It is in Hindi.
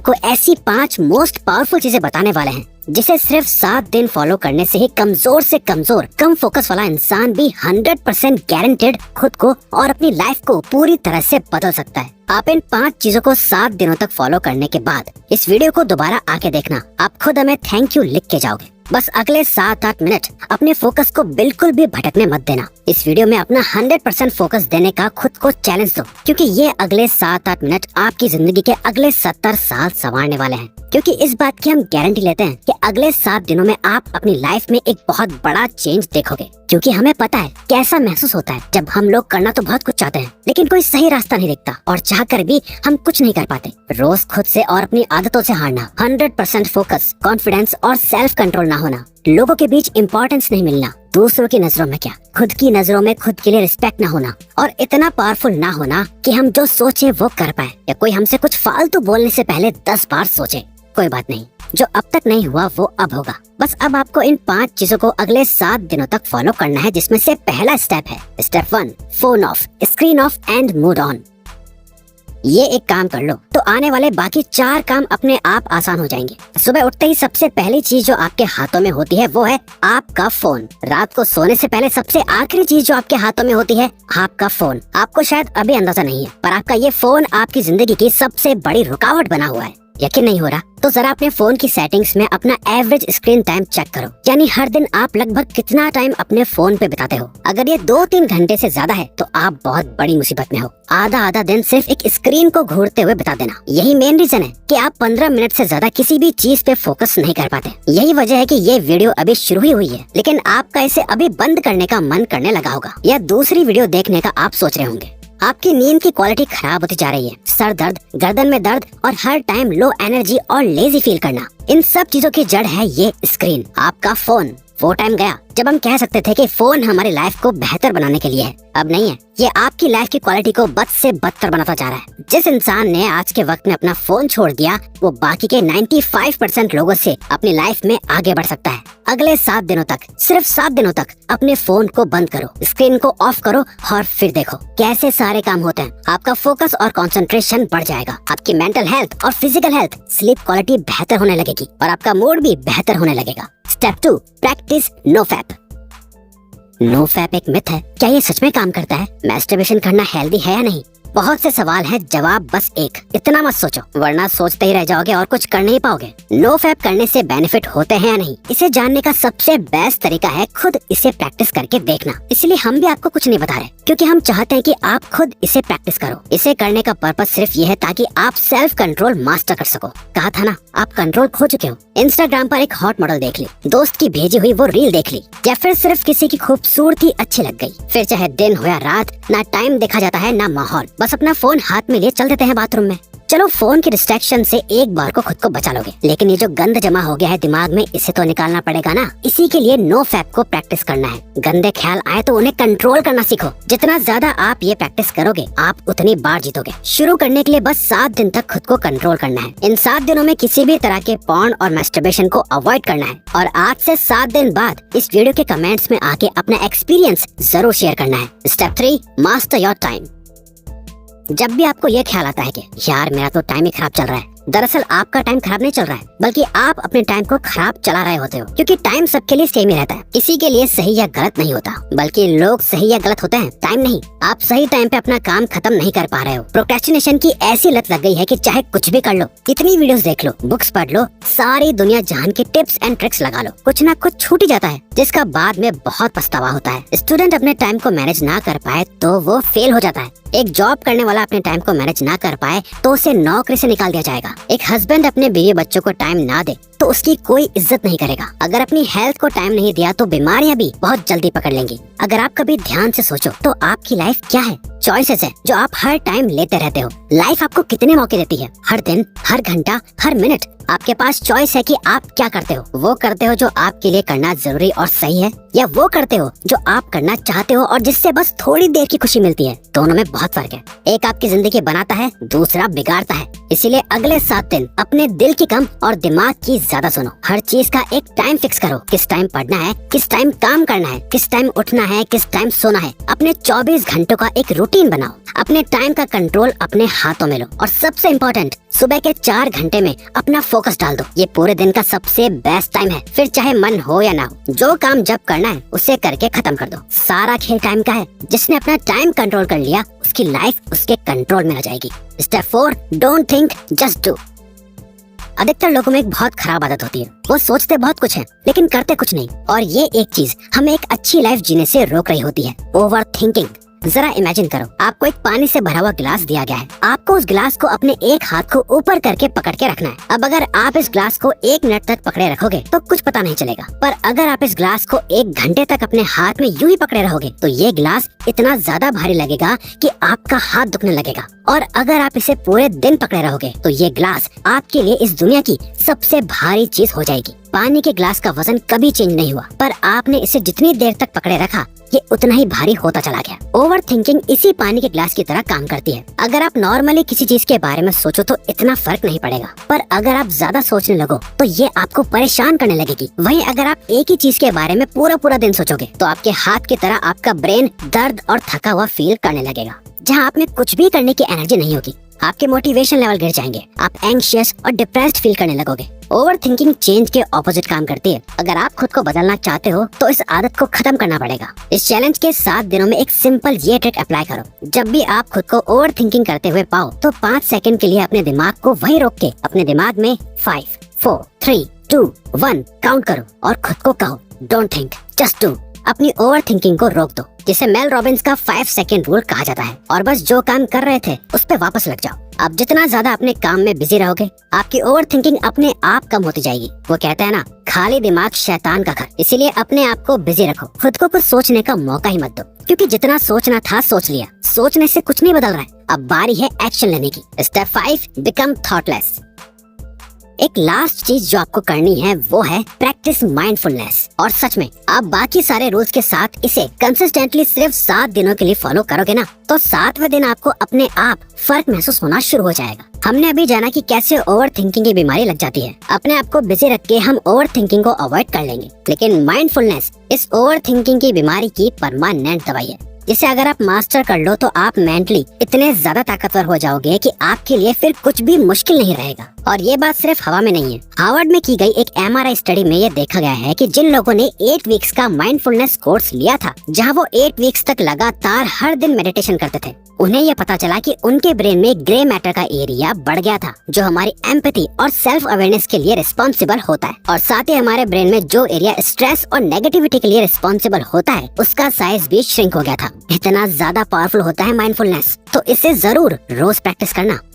आपको ऐसी 5 मोस्ट पावरफुल चीजें बताने वाले हैं जिसे सिर्फ 7 दिन फॉलो करने से ही कमजोर से कमजोर कम फोकस वाला इंसान भी 100% गारंटेड खुद को और अपनी लाइफ को पूरी तरह से बदल सकता है। आप इन 5 चीजों को 7 दिनों तक फॉलो करने के बाद इस वीडियो को दोबारा आके देखना, आप खुद हमें थैंक यू लिख के जाओगे। बस अगले 7-8 मिनट अपने फोकस को बिल्कुल भी भटकने मत देना। इस वीडियो में अपना 100% फोकस देने का खुद को चैलेंज दो, क्योंकि ये अगले 7-8 मिनट आपकी जिंदगी के अगले 70 साल संवारने वाले हैं। क्योंकि इस बात की हम गारंटी लेते हैं कि अगले 7 दिनों में आप अपनी लाइफ में एक बहुत बड़ा चेंज देखोगे। क्योंकि हमें पता है कैसा महसूस होता है जब हम लोग करना तो बहुत कुछ चाहते हैं, लेकिन कोई सही रास्ता नहीं दिखता और चाहकर भी हम कुछ नहीं कर पाते। रोज खुद से और अपनी आदतों से हारना, 100% फोकस, कॉन्फिडेंस और सेल्फ कंट्रोल ना होना, लोगों के बीच इम्पोर्टेंस नहीं मिलना, दूसरों की नजरों में क्या खुद की नजरों में खुद के लिए रिस्पेक्ट ना होना और इतना पावरफुल ना होना कि हम जो सोचे वो कर पाए, या कोई हमसे कुछ फालतू बोलने से पहले 10 बार सोचे। कोई बात नहीं, जो अब तक नहीं हुआ वो अब होगा। बस अब आपको इन 5 चीजों को अगले 7 दिनों तक फॉलो करना है, जिसमें से पहला स्टेप है step 1, phone of, screen of and mood on. ये एक काम कर लो तो आने वाले बाकी 4 काम अपने आप आसान हो जाएंगे। सुबह उठते ही सबसे पहली चीज जो आपके हाथों में होती है वो है आपका फोन। रात को सोने से पहले सबसे आखिरी चीज जो आपके हाथों में होती है आपका फोन। आपको शायद अभी अंदाजा नहीं है, पर आपका ये फोन आपकी जिंदगी की सबसे बड़ी रुकावट बना हुआ है। यकीन नहीं हो रहा तो जरा अपने फोन की सेटिंग्स में अपना एवरेज स्क्रीन टाइम चेक करो, यानी हर दिन आप लगभग कितना टाइम अपने फोन पे बिताते हो। अगर ये 2-3 घंटे से ज्यादा है तो आप बहुत बड़ी मुसीबत में हो। आधा दिन सिर्फ एक स्क्रीन को घूरते हुए बिता देना, यही मेन रीजन है कि आप 15 मिनट से ज्यादा किसी भी चीज पे फोकस नहीं कर पाते। यही वजह है कि ये वीडियो अभी शुरू ही हुई है, लेकिन आपका इसे अभी बंद करने का मन करने लगा होगा, या दूसरी वीडियो देखने का आप सोच रहे होंगे। आपकी नींद की क्वालिटी खराब होती जा रही है, सर दर्द, गर्दन में दर्द और हर टाइम लो एनर्जी और लेजी फील करना, इन सब चीजों की जड़ है ये स्क्रीन, आपका फोन। वो टाइम गया जब हम कह सकते थे कि फोन हमारी लाइफ को बेहतर बनाने के लिए है। अब नहीं है, ये आपकी लाइफ की क्वालिटी को बद से बदतर बनाता जा रहा है। जिस इंसान ने आज के वक्त में अपना फोन छोड़ दिया, वो बाकी के 95% लोगों से अपनी लाइफ में आगे बढ़ सकता है। अगले 7 दिनों तक, सिर्फ 7 दिनों तक अपने फोन को बंद करो, स्क्रीन को ऑफ करो और फिर देखो कैसे सारे काम होते हैं। आपका फोकस और कंसंट्रेशन बढ़ जाएगा, आपकी मेंटल हेल्थ और फिजिकल हेल्थ, स्लीप क्वालिटी बेहतर होने लगेगी और आपका मूड भी बेहतर होने लगेगा। Step 2, practice no fap. No fap एक मिथ है, क्या ये सच में काम करता है? मैस्टरबेशन करना हेल्दी है या नहीं? बहुत से सवाल है, जवाब बस एक, इतना मत सोचो वरना सोचते ही रह जाओगे और कुछ कर नहीं पाओगे। नो फैप करने से बेनिफिट होते हैं या नहीं, इसे जानने का सबसे बेस्ट तरीका है खुद इसे प्रैक्टिस करके देखना। इसलिए हम भी आपको कुछ नहीं बता रहे, क्योंकि हम चाहते हैं कि आप खुद इसे प्रैक्टिस करो। इसे करने का पर्पस सिर्फ ये है ताकि आप सेल्फ कंट्रोल मास्टर कर सको। कहा था ना, आप कंट्रोल खो चुके हो। इंस्टाग्राम पर एक हॉट मॉडल देख ली, दोस्त की भेजी हुई वो रील देख ली, या फिर सिर्फ किसी की खूबसूरती अच्छी लग गई, फिर चाहे दिन हो या रात, ना टाइम देखा जाता है ना माहौल, बस अपना फोन हाथ में लिए चल देते हैं बाथरूम में। चलो फोन की डिस्ट्रैक्शन से एक बार को खुद को बचा लोगे, लेकिन ये जो गंद जमा हो गया है दिमाग में, इसे तो निकालना पड़ेगा ना। इसी के लिए नो फैप को प्रैक्टिस करना है। गंदे ख्याल आए तो उन्हें कंट्रोल करना सीखो। जितना ज्यादा आप ये प्रैक्टिस करोगे, आप उतनी बार जीतोगे। शुरू करने के लिए बस 7 दिन तक खुद को कंट्रोल करना है। इन 7 दिनों में किसी भी तरह के पॉर्न और मैस्टरबेशन को अवॉइड करना है, और आज से 7 दिन बाद इस वीडियो के कमेंट्स में आके अपना एक्सपीरियंस जरूर शेयर करना है। Step 3, master your time. जब भी आपको ये ख्याल आता है कि यार मेरा तो टाइम ही खराब चल रहा है, दरअसल आपका टाइम खराब नहीं चल रहा है, बल्कि आप अपने टाइम को खराब चला रहे होते हो। क्योंकि टाइम सबके लिए सेम ही रहता है, किसी के लिए सही या गलत नहीं होता, बल्कि लोग सही या गलत होते हैं, टाइम नहीं। आप सही टाइम पे अपना काम खत्म नहीं कर पा रहे हो। प्रोक्रेस्टिनेशन की ऐसी लत लग गई है कि चाहे कुछ भी कर लो, कितनी वीडियोस देख लो, बुक्स पढ़ लो, सारी दुनिया जहान के टिप्स एंड ट्रिक्स लगा लो, कुछ ना कुछ छूट ही जाता है, जिसका बाद में बहुत पछतावा होता है। स्टूडेंट अपने टाइम को मैनेज ना कर पाए तो वो फेल हो जाता है। एक जॉब करने वाला अपने टाइम को मैनेज ना कर पाए तो उसे नौकरी से निकाल दिया जाएगा। एक हस्बैंड अपने बीवी बच्चों को टाइम ना दे तो उसकी कोई इज्जत नहीं करेगा। अगर अपनी हेल्थ को टाइम नहीं दिया तो बीमारियां भी बहुत जल्दी पकड़ लेंगी। अगर आप कभी ध्यान से सोचो तो आपकी लाइफ क्या है? चॉइसेस है जो आप हर टाइम लेते रहते हो। लाइफ आपको कितने मौके देती है? हर दिन, हर घंटा, हर मिनट आपके पास चॉइस है कि आप क्या करते हो। वो करते हो जो आपके लिए करना जरूरी और सही है, या वो करते हो जो आप करना चाहते हो और जिससे बस थोड़ी देर की खुशी मिलती है। दोनों में बहुत फर्क है। एक आपकी जिंदगी बनाता है, दूसरा बिगाड़ता है। इसीलिए अगले 7 दिन अपने दिल की कम और दिमाग की ज्यादा सुनो। हर चीज का एक टाइम फिक्स करो। किस टाइम पढ़ना है, किस टाइम काम करना है, किस टाइम उठना है, किस टाइम सोना है। अपने 24 घंटों का एक रूटीन बनाओ। अपने टाइम का कंट्रोल अपने हाथों में लो। और सबसे इम्पोर्टेंट, सुबह के 4 घंटे में अपना फोकस डाल दो। ये पूरे दिन का सबसे बेस्ट टाइम है। फिर चाहे मन हो या ना हो, जो काम जब करना है उसे करके खत्म कर दो। सारा खेल टाइम का है। जिसने अपना टाइम कंट्रोल कर लिया, उसकी लाइफ उसके कंट्रोल में आ जाएगी। Step 4, don't think, just do. अधिकतर लोगों में एक बहुत खराब आदत होती है। वो सोचते बहुत कुछ है लेकिन करते कुछ नहीं। और ये एक चीज हमें एक अच्छी लाइफ जीने से रोक रही होती है, ओवर थिंकिंग। जरा इमेजिन करो, आपको एक पानी से भरा हुआ गिलास दिया गया है। आपको उस गिलास को अपने एक हाथ को ऊपर करके पकड़ के रखना है। अब अगर आप इस गिलास को 1 मिनट तक पकड़े रखोगे तो कुछ पता नहीं चलेगा, पर अगर आप इस गिलास को 1 घंटे तक अपने हाथ में यूं ही पकड़े रहोगे तो ये गिलास इतना ज्यादा भारी लगेगा कि आपका हाथ दुखने लगेगा। और अगर आप इसे पूरे दिन पकड़े रहोगे तो ये गिलास आपके लिए इस दुनिया की सबसे भारी चीज हो जाएगी। पानी के गिलास का वजन कभी चेंज नहीं हुआ, पर आपने इसे जितनी देर तक पकड़े रखा ये उतना ही भारी होता चला गया। ओवर थिंकिंग इसी पानी के गिलास की तरह काम करती है। अगर आप नॉर्मली किसी चीज के बारे में सोचो तो इतना फर्क नहीं पड़ेगा, पर अगर आप ज्यादा सोचने लगो तो ये आपको परेशान करने लगेगी। वहीं अगर आप एक ही चीज के बारे में पूरा दिन सोचोगे तो आपके हाथ की तरह आपका ब्रेन दर्द और थका हुआ फील करने लगेगा। जहाँ आप में कुछ भी करने की एनर्जी नहीं होगी, आपके मोटिवेशन लेवल गिर जाएंगे। आप एंग्शियस और डिप्रेस्ड फील करने लगोगे। ओवर थिंकिंग चेंज के ऑपोजिट काम करती है। अगर आप खुद को बदलना चाहते हो तो इस आदत को खत्म करना पड़ेगा। इस चैलेंज के 7 दिनों में एक सिंपल ये ट्रिक अप्लाई करो। जब भी आप खुद को ओवर थिंकिंग करते हुए पाओ तो 5 सेकंड के लिए अपने दिमाग को वहीं रोक के अपने दिमाग में 5, 4, 3, 2, 1 काउंट करो और खुद को कहो, डोंट थिंक, जस्ट डू। अपनी ओवर थिंकिंग को रोक दो, जिसे मेल रॉबिन्स का 5 सेकंड रूल कहा जाता है। और बस जो काम कर रहे थे उस पे वापस लग जाओ। आप जितना ज्यादा अपने काम में बिजी रहोगे, आपकी ओवर थिंकिंग अपने आप कम होती जाएगी। वो कहते हैं ना, खाली दिमाग शैतान का घर। इसीलिए अपने आप को बिजी रखो। खुद को कुछ सोचने का मौका ही मत दो, क्योंकि जितना सोचना था सोच लिया। सोचने से कुछ नहीं बदल रहा है। अब बारी है एक्शन लेने की। Step 5, become thoughtless. एक लास्ट चीज जो आपको करनी है वो है प्रैक्टिस माइंडफुलनेस। और सच में आप बाकी सारे रूल्स के साथ इसे कंसिस्टेंटली सिर्फ 7 दिनों के लिए फॉलो करोगे ना, तो 7वें दिन आपको अपने आप फर्क महसूस होना शुरू हो जाएगा। हमने अभी जाना कि कैसे ओवर थिंकिंग की बीमारी लग जाती है। अपने आप को बिजी रख के हम ओवर थिंकिंग को अवॉइड कर लेंगे, लेकिन माइंडफुलनेस इस ओवर थिंकिंग की बीमारी की परमानेंट दवाई है, जिसे अगर आप मास्टर कर लो तो आप मेंटली इतने ज्यादा ताकतवर हो जाओगे कि आपके लिए फिर कुछ भी मुश्किल नहीं रहेगा। और ये बात सिर्फ हवा में नहीं है। हार्वर्ड में की गई एक MRI स्टडी में ये देखा गया है कि जिन लोगों ने 8 वीक्स का माइंडफुलनेस कोर्स लिया था, जहां वो 8 वीक्स तक लगातार हर दिन मेडिटेशन करते थे, उन्हें ये पता चला कि उनके ब्रेन में ग्रे मैटर का एरिया बढ़ गया था, जो हमारी एम्पैथी और सेल्फ अवेयरनेस के लिए रिस्पॉन्सिबल होता है। और साथ ही हमारे ब्रेन में जो एरिया स्ट्रेस और नेगेटिविटी के लिए रिस्पॉन्सिबल होता है, उसका साइज भी श्रिंक हो गया था। इतना ज्यादा पावरफुल होता है माइंडफुलनेस। तो इसे जरूर रोज प्रैक्टिस करना।